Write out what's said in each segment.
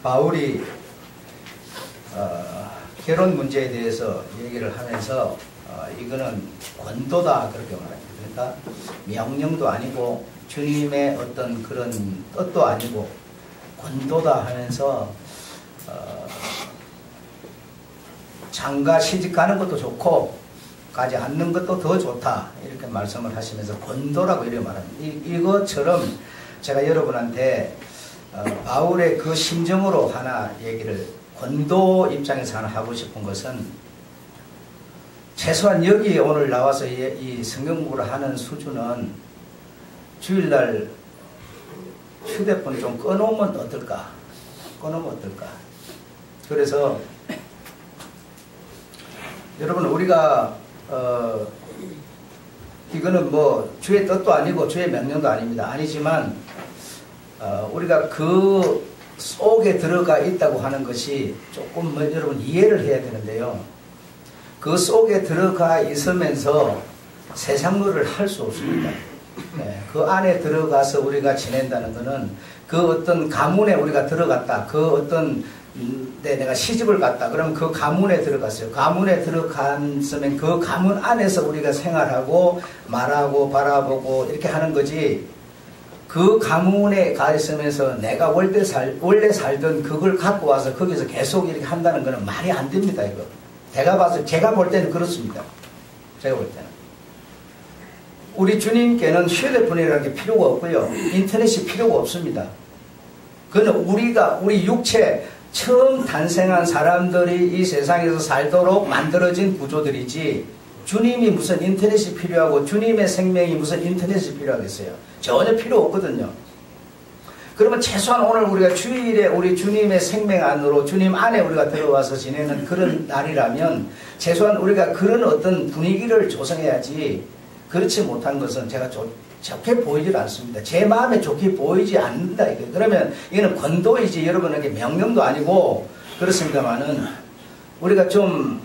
바울이 결혼 문제에 대해서 얘기를 하면서 이거는 권도다 그렇게 말합니다. 그러니까 명령도 아니고 주님의 어떤 그런 뜻도 아니고 권도다 하면서 장가 시집 가는 것도 좋고 가지 않는 것도 더 좋다 이렇게 말씀을 하시면서 권도라고 이렇게 말합니다. 이것처럼 제가 여러분한테 바울의 그 심정으로 하나 얘기를 권도 입장에서 하나 하고 싶은 것은 최소한 여기 오늘 나와서 이 성경 공부를 하는 수준은 주일날 휴대폰 좀 꺼놓으면 어떨까? 그래서 여러분 우리가 이거는 뭐 주의 뜻도 아니고 주의 명령도 아닙니다. 아니지만 우리가 그 속에 들어가 있다고 하는 것이 조금 여러분 이해를 해야 되는데요. 그 속에 들어가 있으면서 세상물을 할 수 없습니다. 네, 그 안에 들어가서 우리가 지낸다는 것은 그 어떤 가문에 우리가 들어갔다. 그 어떤 내가 시집을 갔다. 그러면 그 가문에 들어갔어요. 가문에 들어갔으면 그 가문 안에서 우리가 생활하고 말하고 바라보고 이렇게 하는 거지. 그 가문에 가 있으면서 내가 원래 살던 그걸 갖고 와서 거기서 계속 이렇게 한다는 것은 말이 안 됩니다. 이거. 제가 볼 때는 그렇습니다. 제가 볼 때는. 우리 주님께는 휴대폰이라는 게 필요가 없고요. 인터넷이 필요가 없습니다. 그건 우리 육체, 처음 탄생한 사람들이 이 세상에서 살도록 만들어진 구조들이지 주님이 무슨 인터넷이 필요하고 주님의 생명이 무슨 인터넷이 필요하겠어요. 전혀 필요 없거든요. 그러면 최소한 오늘 우리가 주일에 우리 주님의 생명 안으로 주님 안에 우리가 들어와서 지내는 그런 날이라면 최소한 우리가 그런 어떤 분위기를 조성해야지 그렇지 못한 것은 제가 좋게 보이질 않습니다. 제 마음에 좋게 보이지 않는다. 이게. 그러면 이거는 권도이지 여러분에게 명령도 아니고 그렇습니다만은 우리가 좀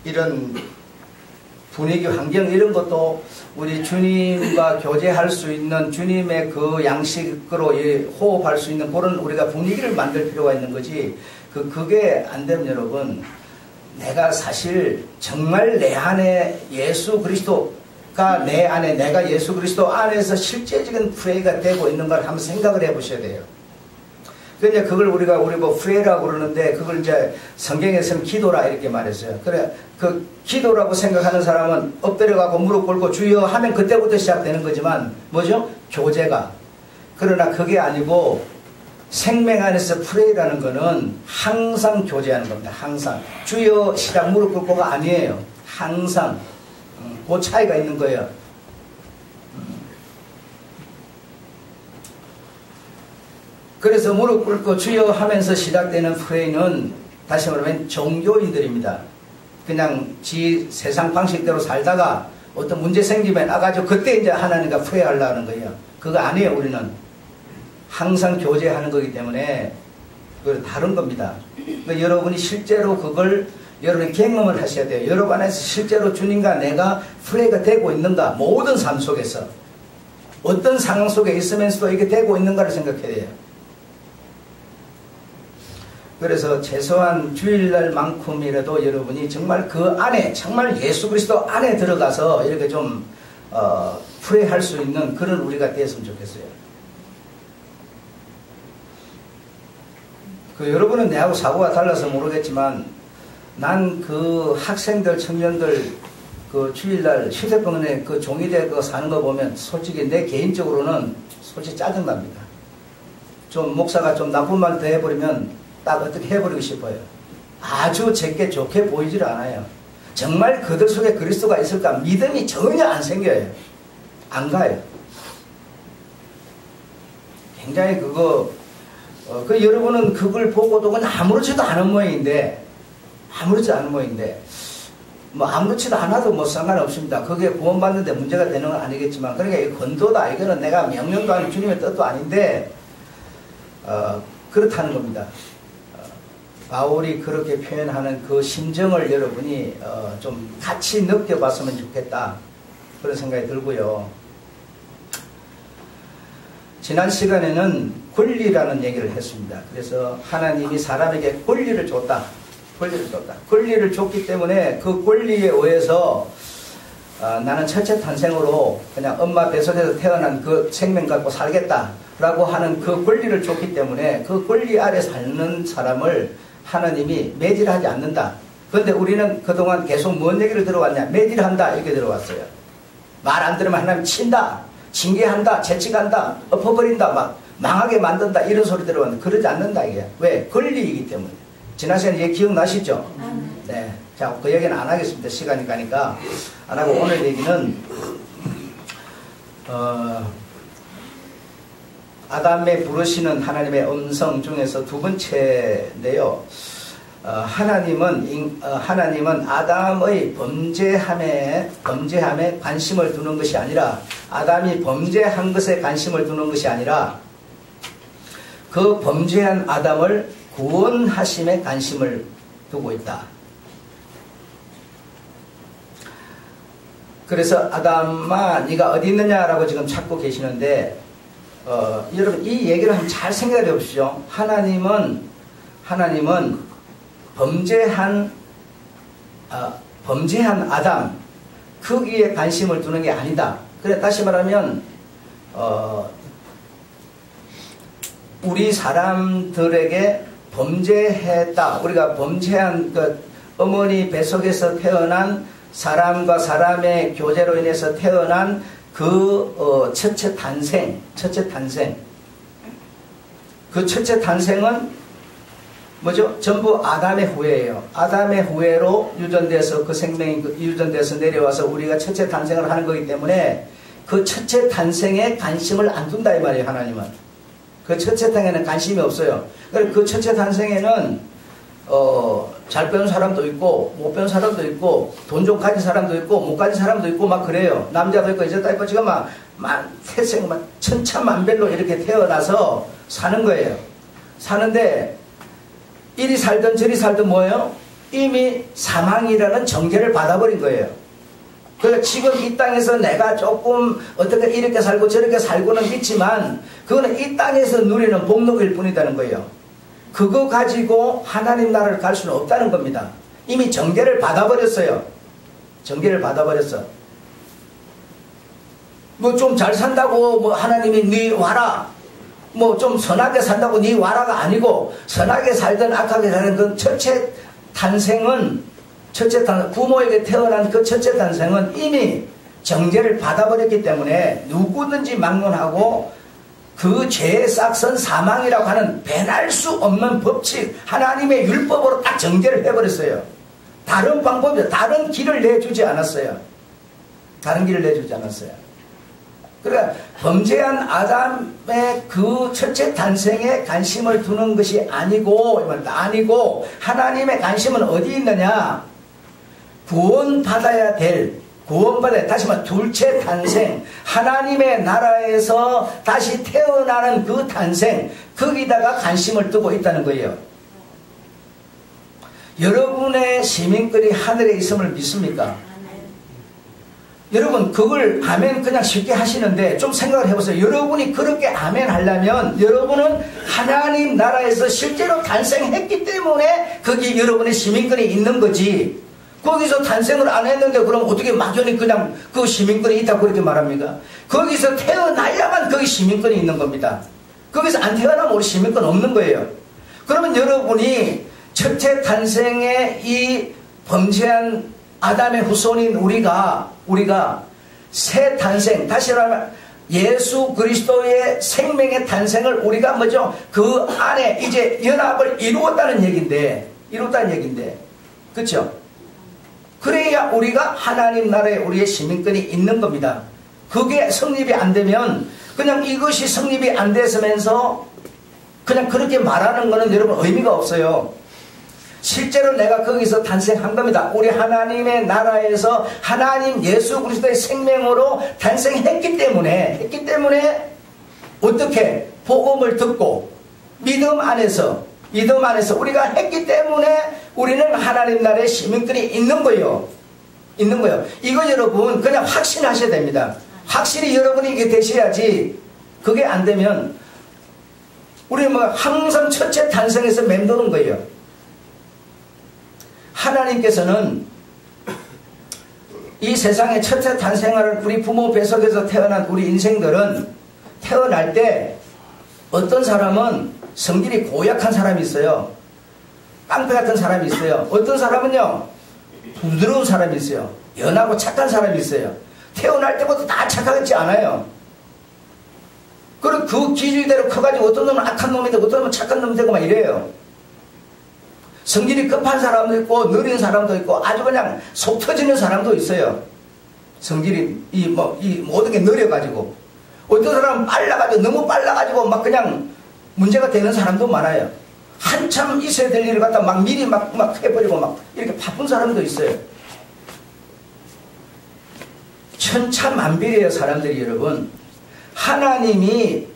이런 분위기 환경 이런 것도 우리 주님과 교제할 수 있는 주님의 그 양식으로 호흡할 수 있는 그런 우리가 분위기를 만들 필요가 있는 거지 그게 안 되면 여러분 내가 사실 정말 내 안에 예수 그리스도가 내 안에 내가 예수 그리스도 안에서 실제적인 프레이가 되고 있는 걸 한번 생각을 해 보셔야 돼요. 근데 그걸 우리 뭐 프레이라고 그러는데 그걸 이제 성경에서는 기도라 이렇게 말했어요. 그래 그 기도라고 생각하는 사람은 엎드려가고 무릎 꿇고 주여 하면 그때부터 시작되는 거지만 뭐죠? 교제가. 그러나 그게 아니고 생명 안에서 프레이라는 거는 항상 교제하는 겁니다. 항상. 주여 시작 무릎 꿇고가 아니에요. 항상. 그 차이가 있는 거예요. 그래서 무릎 꿇고 주여 하면서 시작되는 프레이는 다시 말하면 종교인들입니다. 그냥 지 세상 방식대로 살다가 어떤 문제 생기면 나가지고 그때 이제 하나님과 프레이 하려는 거예요. 그거 아니에요. 우리는 항상 교제하는 거기 때문에 그건 다른 겁니다. 그러니까 여러분이 실제로 그걸 여러분이 경험을 하셔야 돼요. 여러분 안에서 실제로 주님과 내가 프레이가 되고 있는가 모든 삶 속에서 어떤 상황 속에 있으면서도 이게 되고 있는가를 생각해야 돼요. 그래서 최소한 주일날만큼이라도 여러분이 정말 그 안에 정말 예수 그리스도 안에 들어가서 이렇게 좀 프레이할 수 있는 그런 우리가 되었으면 좋겠어요. 여러분은 내하고 사고가 달라서 모르겠지만 난 그 학생들 청년들 그 주일날 휴대폰에 그 종이대 그 사는 거 보면 솔직히 내 개인적으로는 솔직히 짜증납니다. 좀 목사가 좀 나쁜 말 더 해버리면 딱 어떻게 해버리고 싶어요. 아주 제게 좋게 보이질 않아요. 정말 그들 속에 그리스도가 있을까 믿음이 전혀 안 생겨요. 안 가요. 굉장히 여러분은 그걸 보고도 그냥 아무렇지도 않은 모양인데 뭐 아무렇지도 않아도 뭐 상관없습니다. 그게 구원받는데 문제가 되는 건 아니겠지만 그러니까 이 권도다. 이거는 내가 명령도 아니고 주님의 뜻도 아닌데 그렇다는 겁니다. 바울이 그렇게 표현하는 그 심정을 여러분이 좀 같이 느껴봤으면 좋겠다. 그런 생각이 들고요. 지난 시간에는 권리라는 얘기를 했습니다. 그래서 하나님이 사람에게 권리를 줬다. 권리를 줬기 때문에 그 권리에 의해서 나는 첫째 탄생으로 그냥 엄마 뱃속에서 태어난 그 생명 갖고 살겠다라고 하는 그 권리를 줬기 때문에 그 권리 아래 사는 사람을 하나님이 매질하지 않는다. 그런데 우리는 그동안 계속 뭔 얘기를 들어왔냐? 매질한다 이렇게 들어왔어요. 말 안 들으면 하나님 친다, 징계한다, 채찍한다, 엎어버린다, 막 망하게 만든다 이런 소리 들어왔는데 그러지 않는다 이게. 왜? 권리이기 때문에. 지난 시간에 얘기 기억나시죠? 네. 자, 그 얘기는 안 하겠습니다. 시간이 가니까 안 하고 오늘 얘기는 아담의 부르시는 하나님의 음성 중에서 두 번째인데요. 하나님은 아담의 범죄함에 관심을 두는 것이 아니라, 아담이 범죄한 것에 관심을 두는 것이 아니라 그 범죄한 아담을 구원하심에 관심을 두고 있다. 그래서 아담아 네가 어디 있느냐라고 지금 찾고 계시는데, 여러분 이 얘기를 한번 잘 생각해 보십시오. 하나님은 범죄한 아담 거기에 관심을 두는 게 아니다. 그래 다시 말하면 우리 사람들에게 범죄했다. 우리가 범죄한 그 어머니 뱃속에서 태어난 사람과 사람의 교제로 인해서 태어난 그 첫째 탄생. 그 첫째 탄생은 뭐죠? 전부 아담의 후예예요. 아담의 후예로 유전돼서 그 생명이 유전돼서 내려와서 우리가 첫째 탄생을 하는 거기 때문에 그 첫째 탄생에 관심을 안 둔다 이 말이에요. 하나님은 그 첫째 탄생에는 관심이 없어요. 그 첫째 탄생에는 잘 배운 사람도 있고 못 배운 사람도 있고 돈 좀 가진 사람도 있고 못 가진 사람도 있고 막 그래요. 남자도 있고 여자도 있고 지금 막 태생 막 천차만별로 이렇게 태어나서 사는 거예요. 사는데 이리 살든 저리 살든 뭐예요? 이미 사망이라는 정죄를 받아버린 거예요. 그러니까 지금 이 땅에서 내가 조금 어떻게 이렇게 살고 저렇게 살고는 있지만 그거는 이 땅에서 누리는 복록일 뿐이라는 거예요. 그거 가지고 하나님 나라를 갈 수는 없다는 겁니다. 이미 정죄를 받아버렸어요. 정죄를 받아버렸어. 뭐 좀 잘 산다고 뭐 하나님이 네 와라, 뭐 좀 선하게 산다고 네 와라가 아니고, 선하게 살든 악하게 살든 그 첫째 탄생은 부모에게 태어난 그 첫째 탄생은 이미 정죄를 받아버렸기 때문에 누구든지 막론하고 그 죄의 싹선 사망이라고 하는 변할 수 없는 법칙, 하나님의 율법으로 딱 정죄를 해버렸어요. 다른 방법이, 다른 길을 내주지 않았어요. 다른 길을 내주지 않았어요. 그러니까 범죄한 아담의 그 첫째 탄생에 관심을 두는 것이 아니고 하나님의 관심은 어디 있느냐? 구원받아야 다시 말해 둘째 탄생, 하나님의 나라에서 다시 태어나는 그 탄생, 거기다가 관심을 두고 있다는 거예요. 여러분의 시민권이 하늘에 있음을 믿습니까? 여러분 그걸 아멘 그냥 쉽게 하시는데 좀 생각을 해보세요. 여러분이 그렇게 아멘 하려면 여러분은 하나님 나라에서 실제로 탄생했기 때문에 거기 여러분의 시민권이 있는 거지, 거기서 탄생을 안 했는데 그럼 어떻게 막연히 그냥 그 시민권이 있다고 그렇게 말합니까? 거기서 태어나야만 거기 시민권이 있는 겁니다. 거기서 안 태어나면 우리 시민권 없는 거예요. 그러면 여러분이 첫째 탄생의 이 범죄한 아담의 후손인 우리가 새 탄생, 다시 말하면 예수 그리스도의 생명의 탄생을 우리가 뭐죠? 그 안에 이제 연합을 이루었다는 얘기인데, 그렇죠? 그래야 우리가 하나님 나라에 우리의 시민권이 있는 겁니다. 그게 성립이 안 되면 그냥 이것이 성립이 안 됐으면서 그냥 그렇게 말하는 거는 여러분 의미가 없어요. 실제로 내가 거기서 탄생한 겁니다. 우리 하나님의 나라에서 하나님 예수 그리스도의 생명으로 탄생했기 때문에 어떻게 복음을 듣고 믿음 안에서 우리가 했기 때문에 우리는 하나님 나라의 시민권이 있는 거예요. 이거 여러분 그냥 확신하셔야 됩니다. 확실히 여러분이 이게 되셔야지 그게 안 되면 우리 뭐 항상 첫째 탄생에서 맴도는 거예요. 하나님께서는 이 세상에 첫째 탄생하는 우리 부모 뱃속에서 태어난 우리 인생들은 태어날 때 어떤 사람은 성질이 고약한 사람이 있어요. 깡패 같은 사람이 있어요. 어떤 사람은요 부드러운 사람이 있어요. 연하고 착한 사람이 있어요. 태어날 때부터 다 착하지 않아요. 그리고 그 기질대로 커가지고 어떤 놈은 악한 놈이 되고 어떤 놈은 착한 놈이 되고 막 이래요. 성질이 급한 사람도 있고 느린 사람도 있고 아주 그냥 속 터지는 사람도 있어요. 성질이 이 모든 게 느려가지고 어떤 사람은 빨라가지고 너무 빨라가지고 막 그냥 문제가 되는 사람도 많아요. 한참 있어야 될 일을 갖다 막 미리 막 해버리고 막 이렇게 바쁜 사람도 있어요. 천차만별이에요 사람들이. 여러분 하나님이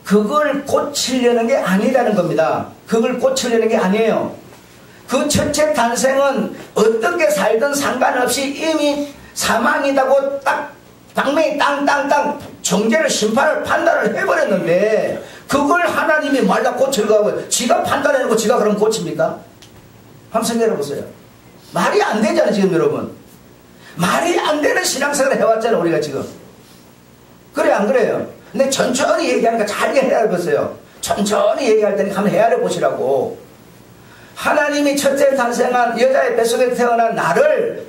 그걸 고치려는 게 아니라는 겁니다. 그걸 고치려는 게 아니에요. 그 첫째 탄생은 어떻게 살든 상관없이 이미 사망이라고 딱 당명이 땅땅땅 정죄를 심판을 판단을 해버렸는데 그걸 하나님이 말라 고치려고 하고 지가 판단해놓고 지가 그럼 고칩니까? 한번 생각해보세요. 말이 안 되잖아요 지금 여러분. 말이 안 되는 신앙생활을 해왔잖아요 우리가 지금. 그래 안 그래요? 근데 천천히 얘기하니까 잘 헤아려보세요. 천천히 얘기할 때는 한번 헤아려보시라고. 하나님이 첫째 탄생한 여자의 뱃속에 태어난 나를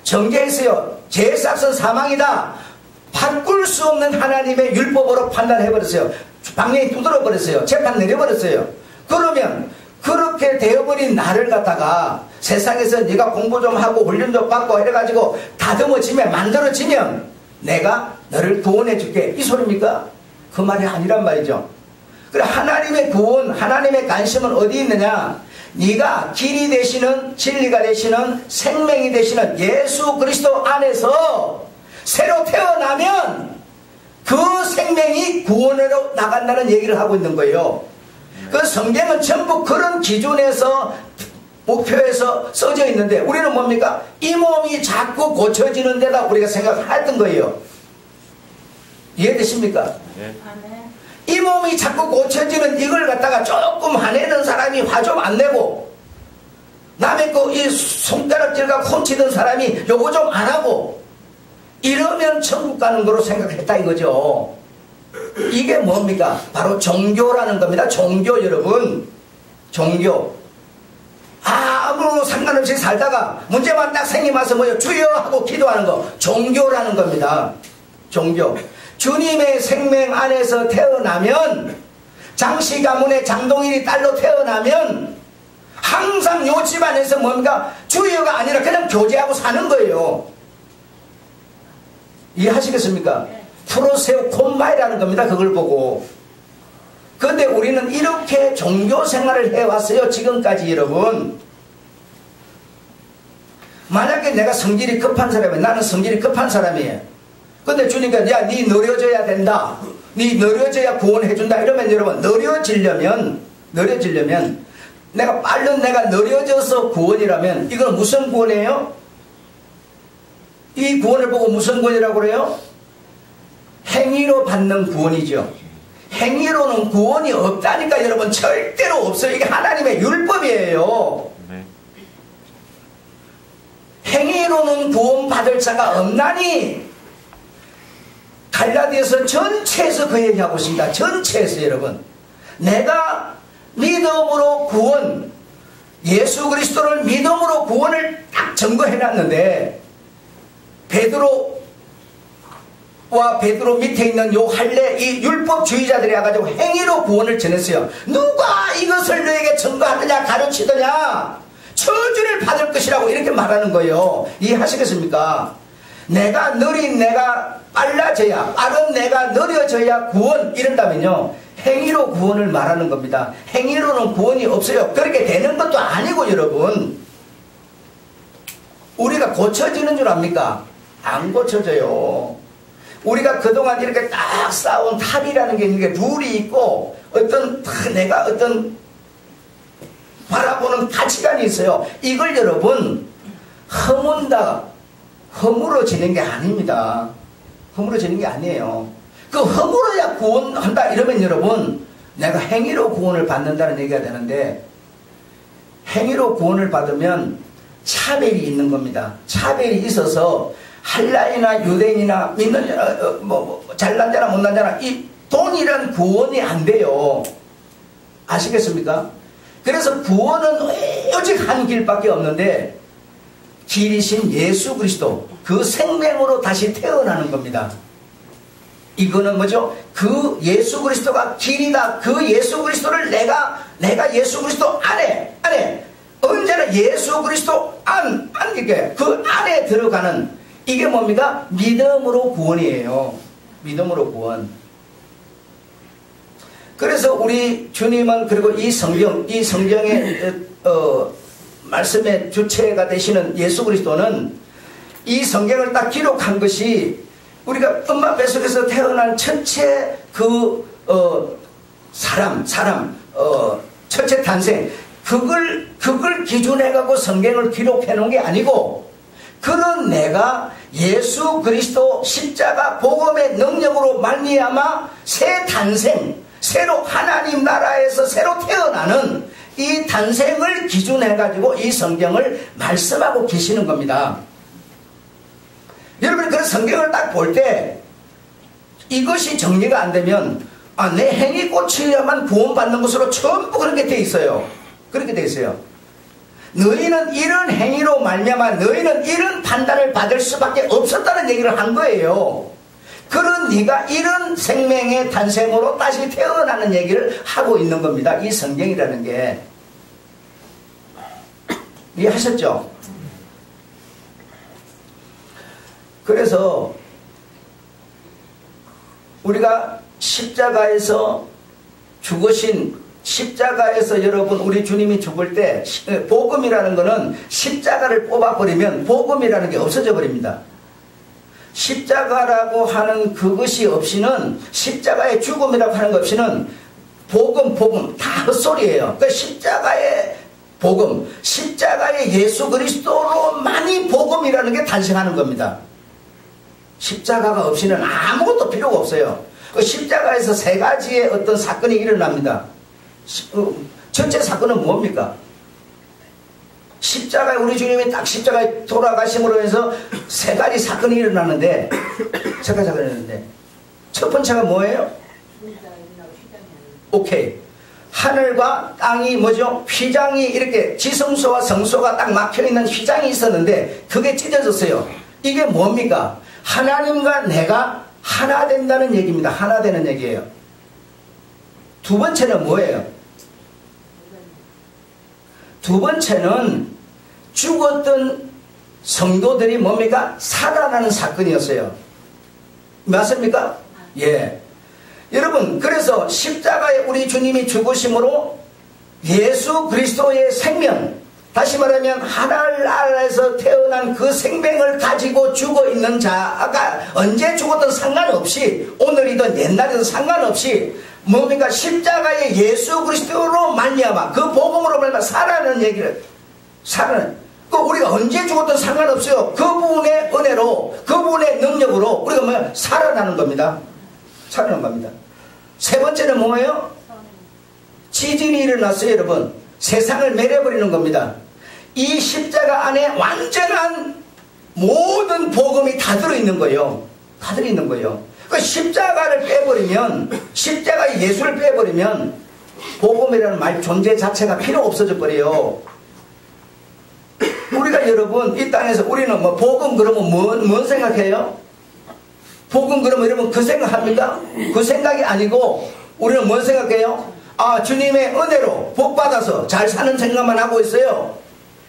정죄했어요. 죄의 값은 사망이다. 바꿀 수 없는 하나님의 율법으로 판단해버렸어요. 방향이 두드려버렸어요. 재판 내려버렸어요. 그러면 그렇게 되어버린 나를 갖다가 세상에서 네가 공부 좀 하고 훈련 좀 받고 해가지고 다듬어지면 만들어지면 내가 너를 구원해줄게 이 소리입니까? 그 말이 아니란 말이죠. 그래 하나님의 구원 하나님의 관심은 어디 있느냐? 네가 길이 되시는 진리가 되시는 생명이 되시는 예수 그리스도 안에서 새로 태어나면 그 생명이 구원으로 나간다는 얘기를 하고 있는 거예요. 그 성경은 전부 그런 기준에서 목표에서 써져 있는데 우리는 뭡니까? 이 몸이 자꾸 고쳐지는 데다 우리가 생각했던 거예요. 이해되십니까? 네. 이 몸이 자꾸 고쳐지는 이걸 갖다가 조금 화내는 사람이 화 좀 안 내고 남의 이 손가락질과 콘치던 사람이 요거 좀 안 하고 이러면 천국 가는 거로 생각했다 이거죠. 이게 뭡니까? 바로 종교라는 겁니다. 종교 여러분. 종교. 아무런 상관없이 살다가 문제만 딱 생기면서 뭐요? 주여 하고 기도하는 거. 종교라는 겁니다. 종교. 주님의 생명 안에서 태어나면 장씨 가문의 장동일이 딸로 태어나면 항상 요 집안에서 뭔가 주여가 아니라 그냥 교제하고 사는 거예요. 이해하시겠습니까? 프로세우 콤마이라는 겁니다. 그걸 보고. 그런데 우리는 이렇게 종교 생활을 해왔어요. 지금까지 여러분. 만약에 내가 성질이 급한 사람이에요. 나는 성질이 급한 사람이에요. 근데 주님께서 야, 니 느려져야 된다. 니 느려져야 구원해준다. 이러면 여러분 느려지려면 내가 느려져서 구원이라면 이건 무슨 구원이에요? 이 구원을 보고 무슨 구원이라고 그래요? 행위로 받는 구원이죠. 행위로는 구원이 없다니까 여러분. 절대로 없어요. 이게 하나님의 율법이에요. 네. 행위로는 구원받을 자가 없나니 갈라디아서 전체에서 그 얘기하고 있습니다. 전체에서 여러분. 내가 믿음으로 구원, 예수 그리스도를 믿음으로 구원을 딱 증거해놨는데 베드로와 베드로 밑에 있는 요 할례 이 율법주의자들이 와가지고 행위로 구원을 전했어요. 누가 이것을 너에게 증거하느냐 가르치더냐 저주를 받을 것이라고 이렇게 말하는 거예요. 이해하시겠습니까? 내가 느린 내가 빨라져야 빠른 내가 느려져야 구원 이런다면요 행위로 구원을 말하는 겁니다. 행위로는 구원이 없어요. 그렇게 되는 것도 아니고 여러분 우리가 고쳐지는 줄 압니까? 안 고쳐져요. 우리가 그동안 이렇게 딱 쌓아온 탑이라는 게 있는 게 룰이 있고 내가 어떤 바라보는 가치관이 있어요. 이걸 여러분 허물어지는 게 아닙니다. 허물어지는 게 아니에요. 그 허물어야 구원한다 이러면 여러분 내가 행위로 구원을 받는다는 얘기가 되는데, 행위로 구원을 받으면 차별이 있는 겁니다. 차별이 있어서 한라이나 유대인이나 믿는 자나 잘난 자나 못난 자나 이 돈이란 구원이 안 돼요. 아시겠습니까? 그래서 구원은 오직 한 길밖에 없는데, 길이신 예수 그리스도, 그 생명으로 다시 태어나는 겁니다. 이거는 뭐죠? 그 예수 그리스도가 길이다. 그 예수 그리스도를 내가 예수 그리스도 안에 언제나 예수 그리스도 이게 그 안에 들어가는, 이게 뭡니까? 믿음으로 구원이에요. 믿음으로 구원. 그래서 우리 주님은, 그리고 이 성경의 말씀의 주체가 되시는 예수 그리스도는 이 성경을 딱 기록한 것이 우리가 엄마 뱃속에서 태어난 첫째 사람 첫째 탄생, 그걸 기준해가고 성경을 기록해 놓은 게 아니고, 그런 내가 예수 그리스도 십자가 복음의 능력으로 말미암아 새 탄생, 새로 하나님 나라에서 새로 태어나는 이 탄생을 기준해가지고 이 성경을 말씀하고 계시는 겁니다. 여러분, 그 성경을 딱 볼 때 이것이 정리가 안 되면 내 행위 꽂혀야만 구원받는 것으로 전부 그렇게 돼 있어요. 그렇게 돼 있어요. 너희는 이런 행위로 말미암아 너희는 이런 판단을 받을 수밖에 없었다는 얘기를 한 거예요. 그런 네가 이런 생명의 탄생으로 다시 태어나는 얘기를 하고 있는 겁니다. 이 성경이라는 게. 이해하셨죠? 그래서 우리가 십자가에서 죽으신, 십자가에서 여러분 우리 주님이 죽을 때 복음이라는 것은 십자가를 뽑아버리면 복음이라는 게 없어져 버립니다. 십자가라고 하는 그것이 없이는, 십자가의 죽음이라고 하는 것 없이는 복음 다 헛소리예요. 그러니까 십자가의 복음, 십자가의 예수 그리스도로만이 복음이라는 게 탄생하는 겁니다. 십자가가 없이는 아무것도 필요가 없어요. 그 십자가에서 세 가지의 어떤 사건이 일어납니다. 첫째 사건은 뭡니까? 십자가에 우리 주님이 딱 십자가에 돌아가심으로 해서 세 가지 사건이 일어나는데, 첫 번째가 뭐예요? 오케이. 하늘과 땅이 뭐죠? 휘장이 이렇게 지성소와 성소가 딱 막혀있는 휘장이 있었는데 그게 찢어졌어요. 이게 뭡니까? 하나님과 내가 하나 된다는 얘기입니다. 하나 되는 얘기예요. 두 번째는 뭐예요? 두 번째는 죽었던 성도들이 뭡니까? 살아나는 사건이었어요. 맞습니까? 예. 여러분, 그래서 십자가에 우리 주님이 죽으심으로 예수 그리스도의 생명, 다시 말하면 하늘나라에서 태어난 그 생명을 가지고 죽어 있는 자가 언제 죽었든 상관없이, 오늘이든 옛날이든 상관없이 뭡니까? 십자가의 예수 그리스도로 말미암아 그 복음으로 말미암아 살아나는 얘기를, 그 우리가 언제 죽었든 상관없어요. 그분의 은혜로, 그분의 능력으로 우리가 뭐 살아나는 겁니다. 살아나는 겁니다. 세 번째는 뭐예요? 지진이 일어났어요. 여러분, 세상을 매려버리는 겁니다. 이 십자가 안에 완전한 모든 복음이 다 들어있는 거예요. 다 들어있는 거예요. 그 십자가를 빼버리면, 십자가의 예수를 빼버리면 복음이라는 말 존재 자체가 필요 없어져 버려요. 우리가 여러분 이 땅에서 우리는 뭐 복음 그러면 뭔 생각해요? 복음 그러면 여러분 그 생각합니까? 그 생각이 아니고 우리는 뭔 생각해요? 주님의 은혜로 복받아서 잘 사는 생각만 하고 있어요.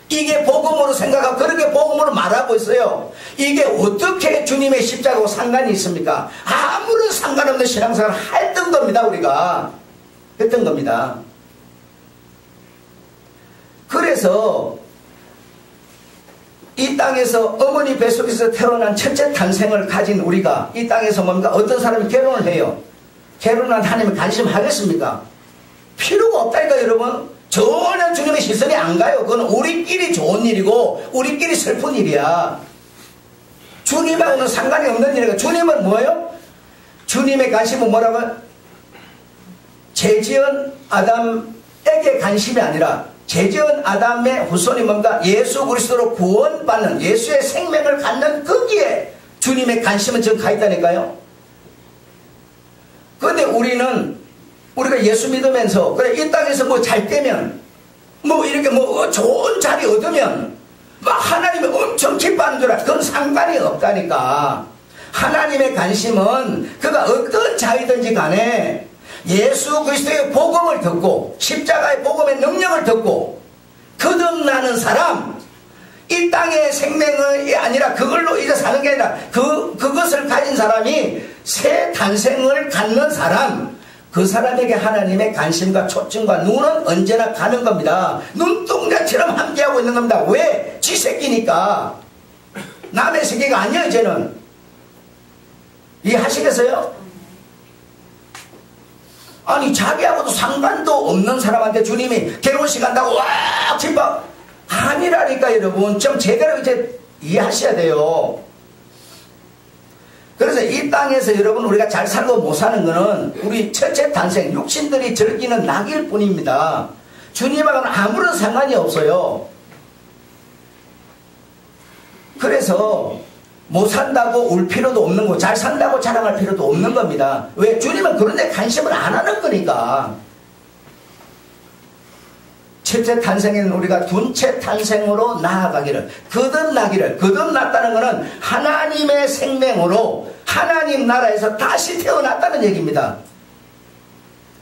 이게 복음으로 생각하고 그렇게 복음으로 말하고 있어요. 이게 어떻게 주님의 십자가하고 상관이 있습니까? 아무런 상관없는 신앙생활을 했던 겁니다. 우리가 했던 겁니다. 그래서 이 땅에서 어머니 뱃속에서 태어난 첫째 탄생을 가진 우리가 이 땅에서 뭡니까? 어떤 사람이 결혼을 해요. 결혼한 하나님이 관심하겠습니까? 필요가 없다니까. 여러분, 전혀 주님의 시선이 안 가요. 그건 우리끼리 좋은 일이고 우리끼리 슬픈 일이야. 주님하고는 상관이 없는 일이니까. 주님은 뭐예요? 주님의 관심은 뭐라고요? 죄지은 아담에게 관심이 아니라 죄지은 아담의 후손이 뭔가 예수 그리스도로 구원받는 예수의 생명을 갖는 거기에 주님의 관심은 지금 가 있다니까요. 그런데 우리가 예수 믿으면서 그래 이 땅에서 뭐 잘 되면 뭐 이렇게 뭐 좋은 자리 얻으면 막 하나님이 엄청 기뻐하는 줄 알아. 그건 상관이 없다니까. 하나님의 관심은 그가 어떤 자이든지 간에 예수 그리스도의 복음을 듣고 십자가의 복음의 능력을 듣고 거듭나는 사람, 이 땅의 생명이 아니라 그걸로 이제 사는 게 아니라 그것을 가진 사람이 새 탄생을 갖는 사람, 그 사람에게 하나님의 관심과 초점과 눈은 언제나 가는 겁니다. 눈동자처럼 함께하고 있는 겁니다. 왜? 지 새끼니까. 남의 새끼가 아니에요 이제는. 이해하시겠어요? 아니 자기하고도 상관도 없는 사람한테 주님이 결혼식 한다고 와 기뻐 아니라니까. 여러분 좀 제대로 이제 이해하셔야 돼요. 그래서 이 땅에서 여러분 우리가 잘 살고 못 사는 거는 우리 첫째 탄생 육신들이 즐기는 낙일 뿐입니다. 주님하고는 아무런 상관이 없어요. 그래서 못 산다고 울 필요도 없는 거, 잘 산다고 자랑할 필요도 없는 겁니다. 왜? 주님은 그런 데 관심을 안 하는 거니까. 첫째 탄생에는 우리가 둘째 탄생으로 나아가기를, 거듭나기를, 거듭났다는 것은 하나님의 생명으로 하나님 나라에서 다시 태어났다는 얘기입니다.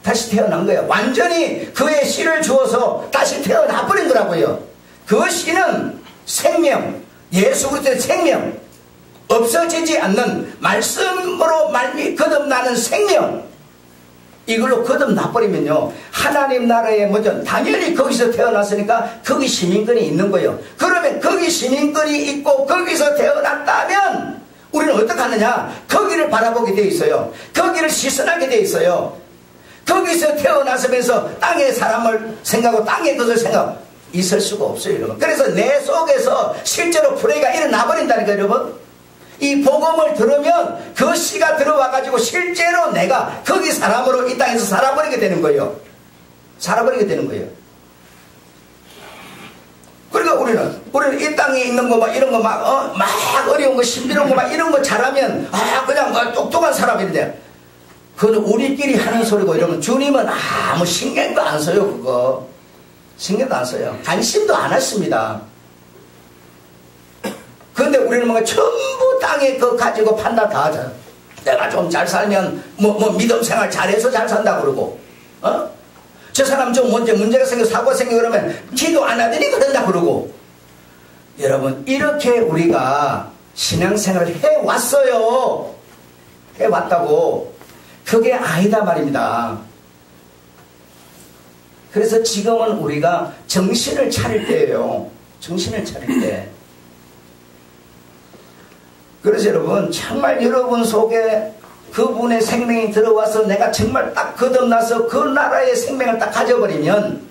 다시 태어난 거예요. 완전히 그의 씨를 주어서 다시 태어나버린 거라고요. 그 씨는 생명, 예수 그리스도의 생명, 없어지지 않는 말씀으로 거듭나는 생명, 이걸로 거듭나버리면요 하나님 나라의 뭐죠? 당연히 거기서 태어났으니까 거기 시민권이 있는 거예요. 그러면 거기 시민권이 있고 거기서 태어났다면 우리는 어떻게 하느냐? 거기를 바라보게 돼 있어요. 거기를 시선하게 돼 있어요. 거기서 태어나서면서 땅의 사람을 생각하고 땅의 것을 생각하고 있을 수가 없어요 여러분. 그래서 내 속에서 실제로 불의가 일어나 버린다니까요 여러분. 이 복음을 들으면 그 씨가 들어와가지고 실제로 내가 거기 사람으로 이 땅에서 살아버리게 되는 거예요. 살아버리게 되는 거예요. 그러니까 우리는 이 땅에 있는 거 막 이런 거 막 어려운 거 신비로운 거 막 이런 거 잘하면 그냥 뭐 똑똑한 사람인데 그건 우리끼리 하는 소리고 이러면 주님은 아무 신경도 안 써요. 그거 신경도 안 써요. 관심도 안 하십니다. 그런데 우리는 뭔가 전부 땅에 그거 가지고 판단 다 하잖아. 내가 좀 잘 살면 뭐 믿음 생활 잘해서 잘 산다 그러고 저 사람 좀 문제가 생겨 사고가 생겨 그러면 기도 안 하더니 그런다 그러고. 여러분 이렇게 우리가 신앙생활을 해왔어요. 해왔다고. 그게 아니다 말입니다. 그래서 지금은 우리가 정신을 차릴 때예요. 정신을 차릴 때. 그래서 여러분 정말 여러분 속에 그분의 생명이 들어와서 내가 정말 딱 거듭나서 그 나라의 생명을 딱 가져버리면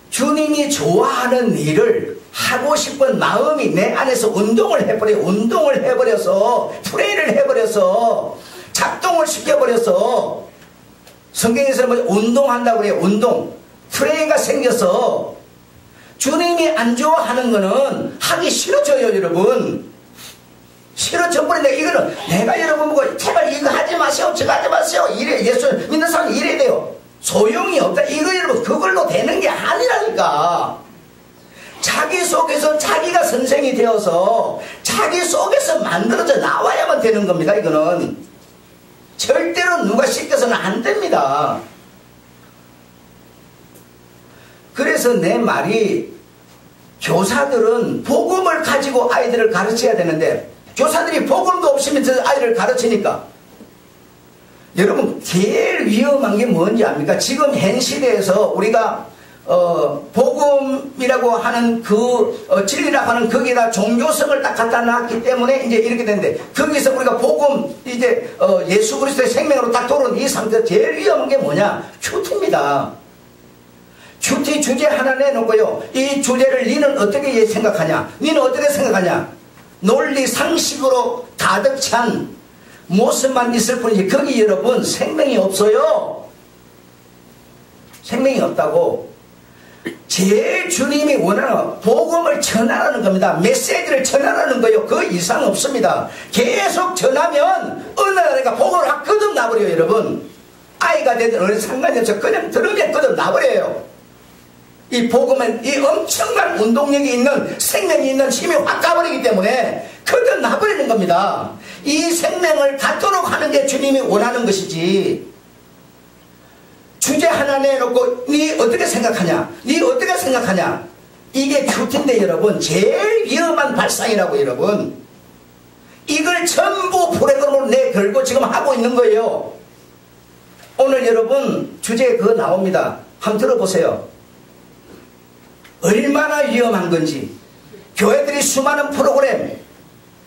주님이 좋아하는 일을 하고 싶은 마음이 내 안에서 운동을 해버려서 프레이를 해버려서 작동을 시켜버려서 성경에서는 뭐 운동한다고 그래요. 운동 프레이가 생겨서 주님이 안 좋아하는 거는 하기 싫어져요 여러분. 싫어져버린다. 이거는 내가 여러분 보고 제발 이거 하지 마세요 저거 하지 마세요 이래. 예수 믿는 사람이 이래야 돼요. 소용이 없다. 이거 여러분 그걸로 되는 게 아니라니까. 자기 속에서 자기가 선생이 되어서 자기 속에서 만들어져 나와야만 되는 겁니다. 이거는 절대로 누가 시켜서는 안 됩니다. 그래서 내 말이 교사들은 복음을 가지고 아이들을 가르쳐야 되는데 교사들이 복음도 없으면 저 아이를 가르치니까 여러분 제일 위험한 게 뭔지 압니까? 지금 현 시대에서 우리가 복음이라고 하는 진리라고 하는 거기에다 종교성을 딱 갖다 놨기 때문에 이제 이렇게 되는데 거기서 우리가 복음 이제 예수 그리스도의 생명으로 딱 돌아온 이 상태에서 제일 위험한 게 뭐냐? 큐티입니다. 큐티 주제 하나 내놓고요. 이 주제를 니는 어떻게 생각하냐? 니는 어떻게 생각하냐? 논리 상식으로 가득 찬 모습만 있을 뿐이지 거기 여러분 생명이 없어요. 생명이 없다고. 제일 주님이 원하는 건 복음을 전하라는 겁니다. 메시지를 전하라는 거예요. 그 이상 없습니다. 계속 전하면 어느 날 내가 복음을 확 거듭나버려요. 여러분, 아이가 되든 어른 상관이 없어. 그냥 들으면 거듭나버려요. 이 복음은 이 엄청난 운동력이 있는, 생명이 있는 힘이 확 가버리기 때문에 거듭나버리는 겁니다. 이 생명을 갖도록 하는 게 주님이 원하는 것이지, 주제 하나 내놓고 네 어떻게 생각하냐, 네 어떻게 생각하냐, 이게 큐티인데 여러분, 제일 위험한 발상이라고. 여러분, 이걸 전부 프로그램으로 내걸고 지금 하고 있는 거예요. 오늘 여러분 주제에 그거 나옵니다. 한번 들어보세요. 얼마나 위험한 건지. 교회들이 수많은 프로그램,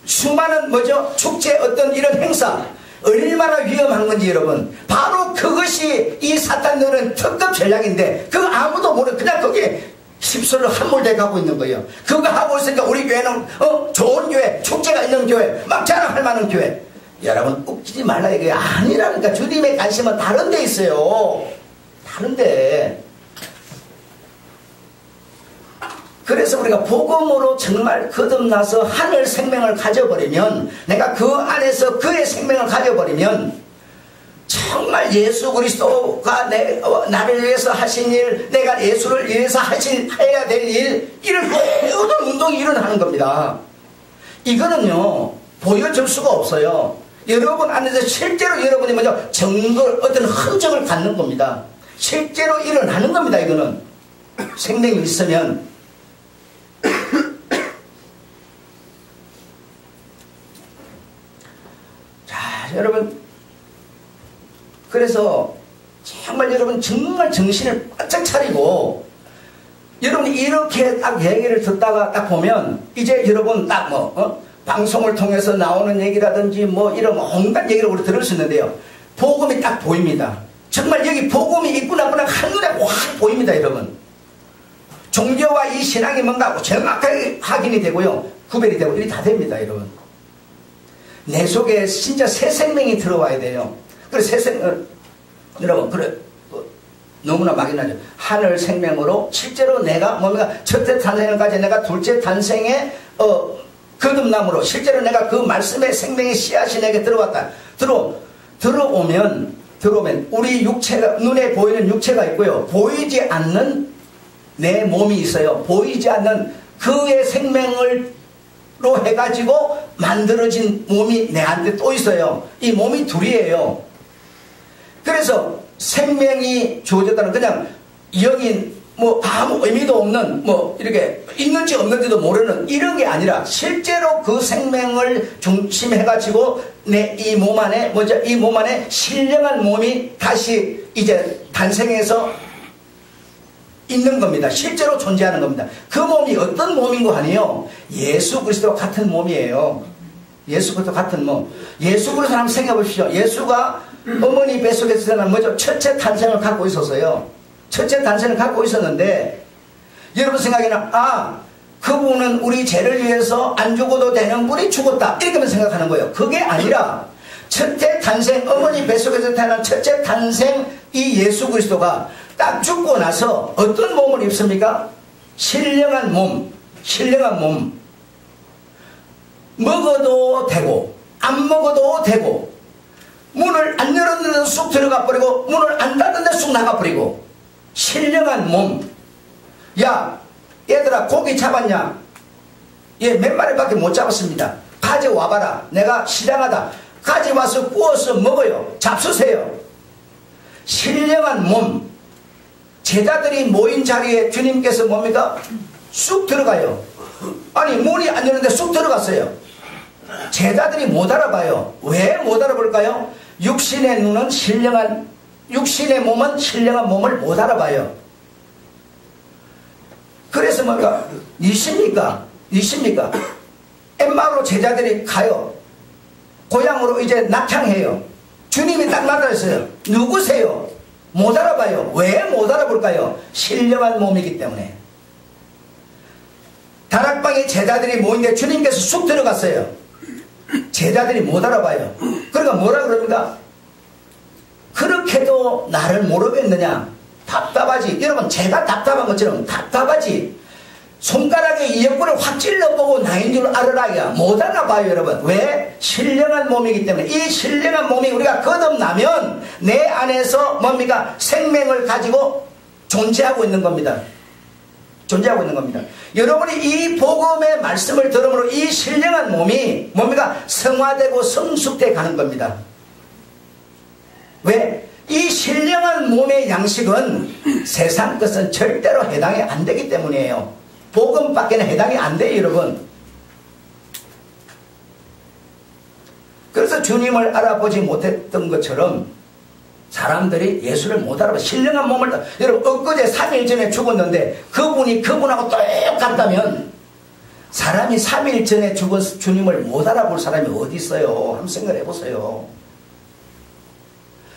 수많은 축제, 어떤 이런 행사, 얼마나 위험한 건지 여러분. 바로 그것이 이 사탄들은 특급 전략인데, 그거 아무도 모르는, 그냥 거기에 휩쓸려 함몰돼 가고 있는 거예요. 그거 하고 있으니까 우리 교회는 좋은 교회, 축제가 있는 교회, 막 자랑할 만한 교회. 여러분 웃기지 말라 이게 아니라니까. 주님의 관심은 다른 데 있어요. 다른 데. 그래서 우리가 복음으로 정말 거듭나서 하늘 생명을 가져버리면, 내가 그 안에서 그의 생명을 가져버리면, 정말 예수 그리스도가 나를 위해서 하신 일, 내가 예수를 위해서 해야 될 일, 이런 모든 운동이 일어나는 겁니다. 이거는요 보여줄 수가 없어요. 여러분 안에서 실제로 여러분이 증거, 어떤 흔적을 갖는 겁니다. 실제로 일어나는 겁니다. 이거는 생명이 있으면. 자, 여러분, 그래서 정말 여러분 정말 정신을 바짝 차리고, 여러분이 이렇게 딱 얘기를 듣다가 딱 보면, 이제 여러분 딱 방송을 통해서 나오는 얘기라든지 이런 온갖 얘기를 우리 들을 수 있는데요, 복음이 딱 보입니다. 정말 여기 복음이 있구나 한눈에 확 보입니다. 여러분, 종교와 이 신앙이 뭔가 정확하게 확인이 되고요, 구별이 되고, 이게 다 됩니다. 여러분, 내 속에 진짜 새 생명이 들어와야 돼요. 그래서 새 생명, 여러분, 그래 너무나 막연하죠. 하늘 생명으로 실제로 내가 뭔가 첫째 탄생까지 내가 둘째 탄생에 거듭남으로 실제로 내가 그 말씀의 생명의 씨앗이 내게 들어왔다. 들어오면 우리 육체가, 눈에 보이는 육체가 있고요, 보이지 않는 내 몸이 있어요. 보이지 않는 그의 생명으로 해가지고 만들어진 몸이 내한테 또 있어요. 이 몸이 둘이에요. 그래서 생명이 주어졌다는, 그냥 영인 아무 의미도 없는 이렇게 있는지 없는지도 모르는 이런 게 아니라, 실제로 그 생명을 중심해 가지고 내 이 몸 안에 이 몸 안에 신령한 몸이 다시 이제 탄생해서 있는 겁니다. 실제로 존재하는 겁니다. 그 몸이 어떤 몸인 거 아니에요? 예수 그리스도와 같은 몸이에요. 예수 그리스도 같은 몸. 예수 그리스도 한번 생각해 보십시오. 예수가 어머니 뱃속에서 태어난 첫째 탄생을 갖고 있었어요. 첫째 탄생을 갖고 있었는데, 여러분 생각에는 그분은 우리 죄를 위해서 안 죽어도 되는 분이 죽었다, 이렇게만 생각하는 거예요. 그게 아니라 첫째 탄생, 어머니 뱃속에서 태어난 첫째 탄생 이 예수 그리스도가 딱 죽고 나서 어떤 몸을 입습니까? 신령한 몸. 신령한 몸. 먹어도 되고 안 먹어도 되고, 문을 안 열었는데 쑥 들어가 버리고 문을 안 닫았는데 쑥 나가 버리고, 신령한 몸. 야, 얘들아 고기 잡았냐? 예, 몇 마리밖에 못 잡았습니다. 가져와봐라. 내가 시장하다. 가져와서 구워서 먹어요. 잡수세요. 신령한 몸. 제자들이 모인 자리에 주님께서 뭡니까? 쑥 들어가요. 아니, 문이 안 열렸는데 쑥 들어갔어요. 제자들이 못 알아봐요. 왜 못 알아볼까요? 육신의 몸은 신령한 몸을 못 알아봐요. 그래서 뭔가 니십니까? 엠마오로 제자들이 가요. 고향으로 이제 낙향해요. 주님이 딱 나타났어요. 누구세요? 못 알아봐요. 왜 못 알아볼까요? 신령한 몸이기 때문에. 다락방에 제자들이 모인데 주님께서 쑥 들어갔어요. 제자들이 못 알아봐요. 그러니까 뭐라 그럽니까? 그렇게도 나를 모르겠느냐? 답답하지. 여러분, 제가 답답한 것처럼 답답하지. 손가락에 이 옆구리를 확 찔러보고 나인 줄 알으라야 못 알아봐요, 여러분. 왜? 신령한 몸이기 때문에. 이 신령한 몸이 우리가 거듭나면 내 안에서 뭡니까? 생명을 가지고 존재하고 있는 겁니다. 존재하고 있는 겁니다. 여러분이 이 복음의 말씀을 들음으로 이 신령한 몸이 뭡니까? 성화되고 성숙돼 가는 겁니다. 왜? 이 신령한 몸의 양식은 세상 것은 절대로 해당이 안 되기 때문이에요. 복음밖에는 해당이 안 돼요, 여러분. 그래서 주님을 알아보지 못했던 것처럼 사람들이 예수를 못 알아봐. 신령한 몸을, 여러분, 엊그제 3일 전에 죽었는데 그분이 그분하고 똑같다면 사람이 3일 전에 죽은 주님을 못 알아볼 사람이 어디 있어요? 한번 생각해 보세요.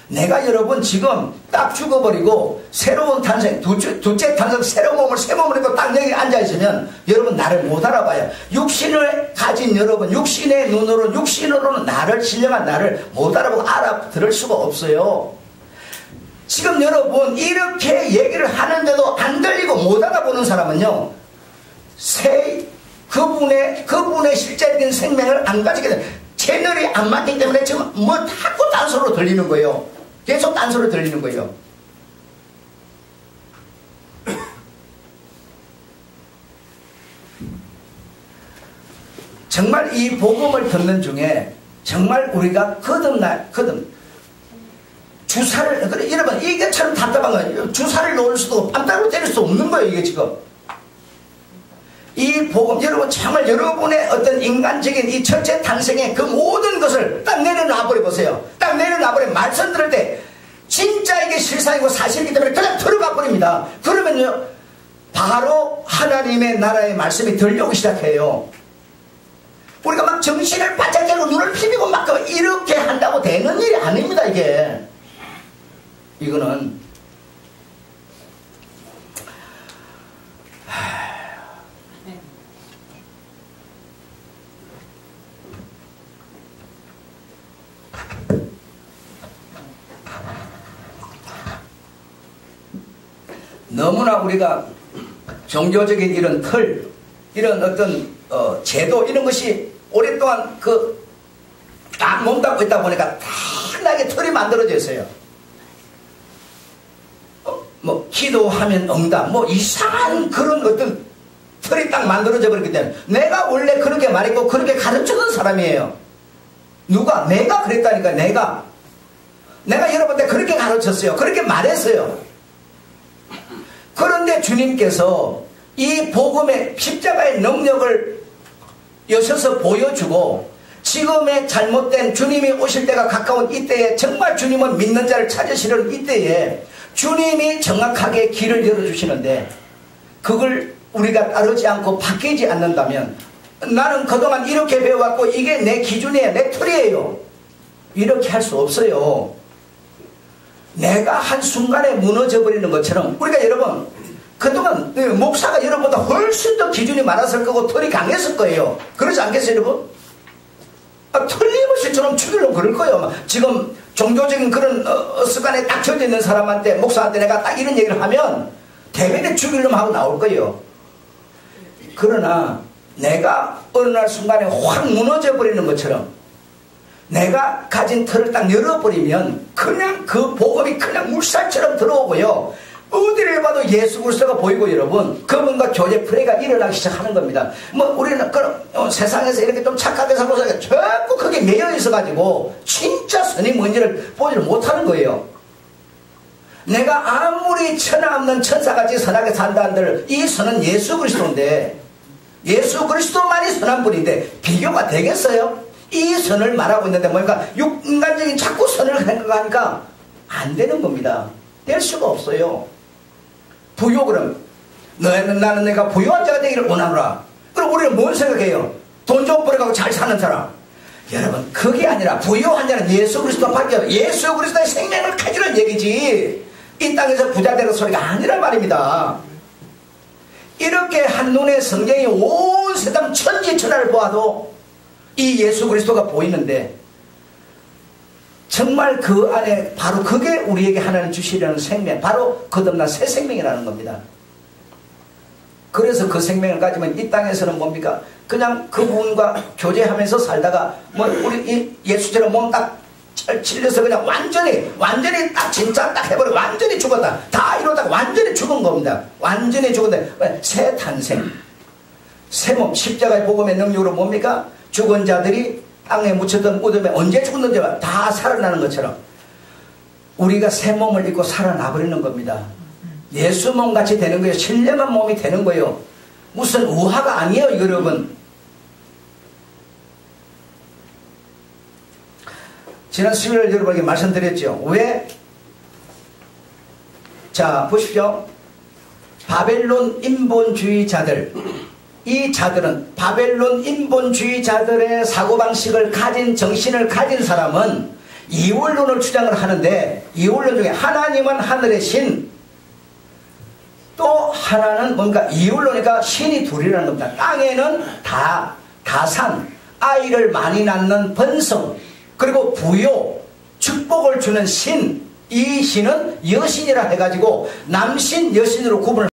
내가 여러분 지금 딱 죽어버리고 새로운 탄생, 둘째 탄생, 새로운 몸을 새 몸을 입고 딱 여기 앉아있으면 여러분 나를 못 알아봐요. 육신을 가진 여러분, 육신의 눈으로, 육신으로는 나를, 신령한 나를 못 알아보고 알아들을 수가 없어요. 지금 여러분 이렇게 얘기를 하는데도 안 들리고 못 알아보는 사람은요, 그분의 실제적인 생명을 안 가지게 돼. 채널이 안 맞기 때문에 지금 뭐 자꾸 딴소리로 들리는 거예요. 계속 딴소리로 들리는 거예요. 정말 이 복음을 듣는 중에 정말 우리가 주사를, 여러분 이게처럼 답답한 거예요. 주사를 놓을 수도 뺨따로 때릴 수 없는 거예요, 이게 지금. 이 복음, 여러분 정말 여러분의 어떤 인간적인 이 첫째 탄생의 그 모든 것을 딱 내려놔버려 보세요. 딱 내려놔버려 말씀 들을 때 진짜 이게 실상이고 사실이기 때문에 그냥 들어가 버립니다. 그러면요 바로 하나님의 나라의 말씀이 들려오기 시작해요. 우리가 막 정신을 바짝 차리고 눈을 피비고 막 이렇게 한다고 되는 일이 아닙니다. 이거는 너무나 우리가 종교적인 이런 틀, 이런 어떤 제도 이런 것이 오랫동안 딱 몸담고 있다 보니까 단하게 틀이 만들어져 있어요. 뭐 기도하면 응답, 뭐 이상한 그런 어떤 틀이 딱 만들어져 버렸기 때문에 내가 원래 그렇게 말했고 그렇게 가르쳐준 사람이에요. 누가? 내가 그랬다니까. 내가 여러분한테 그렇게 가르쳤어요. 그렇게 말했어요. 그런데 주님께서 이 복음의 십자가의 능력을 여셔서 보여주고 지금의 잘못된 주님이 오실 때가 가까운 이때에 정말 주님은 믿는 자를 찾으시는 이때에 주님이 정확하게 길을 열어주시는데 그걸 우리가 따르지 않고 바뀌지 않는다면 나는 그동안 이렇게 배워왔고 이게 내 기준이에요, 내 틀이에요, 이렇게 할 수 없어요. 내가 한순간에 무너져 버리는 것처럼 우리가 여러분 그동안 목사가 여러분보다 훨씬 더 기준이 많았을 거고 틀이 강했을 거예요. 그러지 않겠어요, 여러분? 틀림없이 저놈 죽이려고 그럴 거예요. 지금 종교적인 그런 습관에 딱 젖어 있는 사람한테, 목사한테 내가 딱 이런 얘기를 하면 대변에 죽이려면 하고 나올 거예요. 그러나 내가 어느 날 순간에 확 무너져 버리는 것처럼 내가 가진 틀을 딱 열어버리면 그냥 그 복음이 그냥 물살처럼 들어오고요. 어디를 봐도 예수 그리스도가 보이고 여러분 그분과 교제 프레이가 일어나기 시작하는 겁니다. 뭐 우리는 세상에서 이렇게 좀 착하게 살고 살니까 자꾸 그게 매여 있어가지고 진짜 선이 뭔지를 보지를 못하는 거예요. 내가 아무리 천하 없는 천사같이 선하게 산다 한들 이 선은 예수 그리스도인데 예수 그리스도만이 선한 분인데 비교가 되겠어요? 이 선을 말하고 있는데 뭔가 인간적인 자꾸 선을 생각하니까 안 되는 겁니다. 될 수가 없어요. 부요 그럼 나는 내가 부유한 자가 되기를 원하노라. 그럼 우리는 뭘 생각해요? 돈 좀 벌어가고 잘 사는 사람. 여러분 그게 아니라 부유한 자는 예수 그리스도밖에 없어요. 예수 그리스도의 생명을 가지는 얘기지 이 땅에서 부자 되는 소리가 아니란 말입니다. 이렇게 한눈에 성경이 온 세상 천지천하를 보아도 이 예수 그리스도가 보이는데 정말 그 안에 바로 그게 우리에게 하나님 주시려는 생명, 바로 거듭난 새 생명이라는 겁니다. 그래서 그 생명을 가지면 이 땅에서는 뭡니까? 그냥 그분과 교제하면서 살다가 뭐 우리 예수처럼 몸 딱 찔려서 그냥 완전히 딱 진짜 딱 해버려 완전히 죽었다. 다 이러다가 완전히 죽은 겁니다. 완전히 죽었는데 새 탄생, 새 몸, 십자가의 복음의 능력으로 뭡니까? 죽은 자들이 땅에 묻혔던 무덤에 언제 죽었는지 다 살아나는 것처럼 우리가 새 몸을 입고 살아나 버리는 겁니다. 예수 몸같이 되는 거예요. 신령한 몸이 되는 거예요. 무슨 우화가 아니에요, 여러분. 지난 수요일 여러분에게 말씀드렸죠. 왜? 자, 보십시오. 바벨론 인본주의자들, 이 자들은 바벨론 인본주의자들의 사고방식을 가진, 정신을 가진 사람은 이원론을 주장을 하는데, 이원론 중에 하나님은 하늘의 신, 또 하나는 뭔가 이원론이니까 신이 둘이라는 겁니다. 땅에는 다산, 아이를 많이 낳는 번성, 그리고 부요, 축복을 주는 신, 이 신은 여신이라 해가지고 남신, 여신으로 구분을